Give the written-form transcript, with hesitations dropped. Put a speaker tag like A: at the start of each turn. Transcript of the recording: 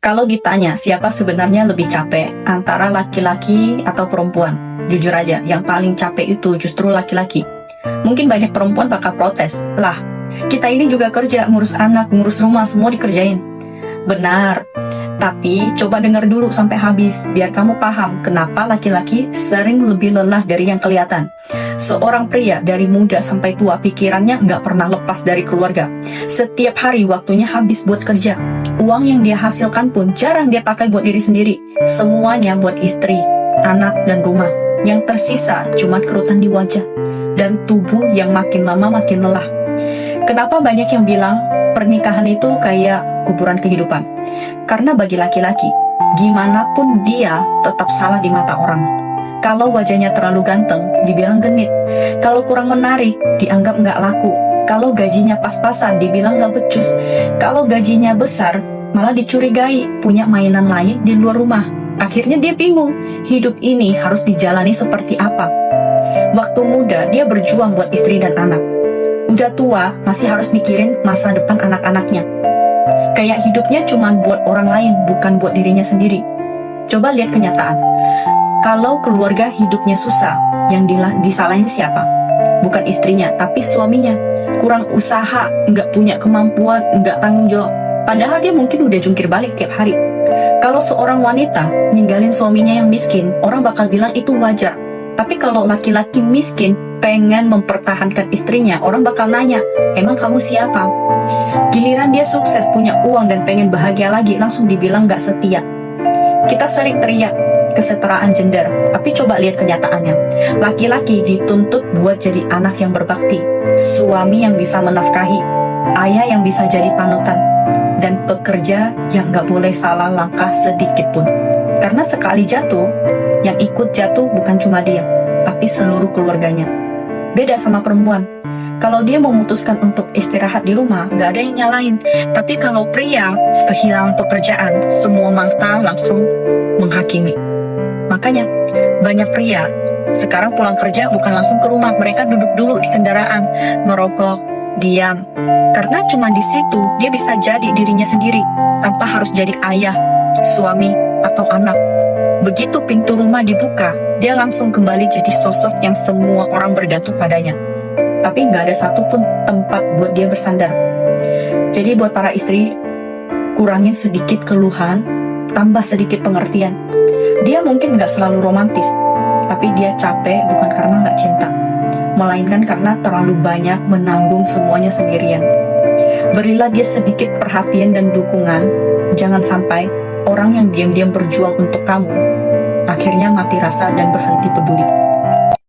A: Kalau ditanya siapa sebenarnya lebih capek antara laki-laki atau perempuan, jujur aja, yang paling capek itu justru laki-laki. Mungkin banyak perempuan bakal protes, lah, kita ini juga kerja, ngurus anak, ngurus rumah, semua dikerjain. Benar, tapi coba dengar dulu sampai habis, biar kamu paham kenapa laki-laki sering lebih lelah dari yang kelihatan. Seorang pria dari muda sampai tua pikirannya nggak pernah lepas dari keluarga. Setiap hari waktunya habis buat kerja. Uang yang dia hasilkan pun jarang dia pakai buat diri sendiri. Semuanya buat istri, anak, dan rumah. Yang tersisa cuma kerutan di wajah dan tubuh yang makin lama makin lelah. Kenapa banyak yang bilang pernikahan itu kayak kuburan kehidupan? Karena bagi laki-laki, gimana pun dia tetap salah di mata orang. Kalau wajahnya terlalu ganteng, dibilang genit. Kalau kurang menarik, dianggap nggak laku. Kalau gajinya pas-pasan, dibilang nggak becus. Kalau gajinya besar, malah dicurigai punya mainan lain di luar rumah. Akhirnya dia bingung, hidup ini harus dijalani seperti apa. Waktu muda, dia berjuang buat istri dan anak. Udah tua, masih harus mikirin masa depan anak-anaknya. Kayak hidupnya cuma buat orang lain, bukan buat dirinya sendiri. Coba lihat kenyataan. Kalau keluarga hidupnya susah, yang disalahin siapa? Bukan istrinya, tapi suaminya. Kurang usaha, nggak punya kemampuan, nggak tanggung jawab. Padahal dia mungkin udah jungkir balik tiap hari. Kalau seorang wanita ninggalin suaminya yang miskin, orang bakal bilang itu wajar. Tapi kalau laki-laki miskin pengen mempertahankan istrinya, orang bakal nanya, emang kamu siapa? Giliran dia sukses, punya uang, dan pengen bahagia lagi, langsung dibilang nggak setia. Kita sering teriak kesetaraan gender, tapi coba lihat kenyataannya. Laki-laki dituntut buat jadi anak yang berbakti, suami yang bisa menafkahi, ayah yang bisa jadi panutan, dan pekerja yang nggak boleh salah langkah sedikit pun. Karena sekali jatuh, yang ikut jatuh bukan cuma dia, tapi seluruh keluarganya. Beda sama perempuan. Kalau dia memutuskan untuk istirahat di rumah, nggak ada yang nyalain. Tapi kalau pria kehilangan pekerjaan, semua mata langsung menghakimi. Makanya, banyak pria sekarang pulang kerja bukan langsung ke rumah. Mereka duduk dulu di kendaraan, merokok, diam. Karena cuma di situ dia bisa jadi dirinya sendiri, tanpa harus jadi ayah, suami, atau anak. Begitu pintu rumah dibuka, dia langsung kembali jadi sosok yang semua orang bergantung padanya. Tapi nggak ada satupun tempat buat dia bersandar. Jadi buat para istri, kurangin sedikit keluhan, tambah sedikit pengertian. Dia mungkin nggak selalu romantis, tapi dia capek bukan karena nggak cinta, melainkan karena terlalu banyak menanggung semuanya sendirian. Berilah dia sedikit perhatian dan dukungan. Jangan sampai orang yang diam-diam berjuang untuk kamu akhirnya mati rasa dan berhenti peduli.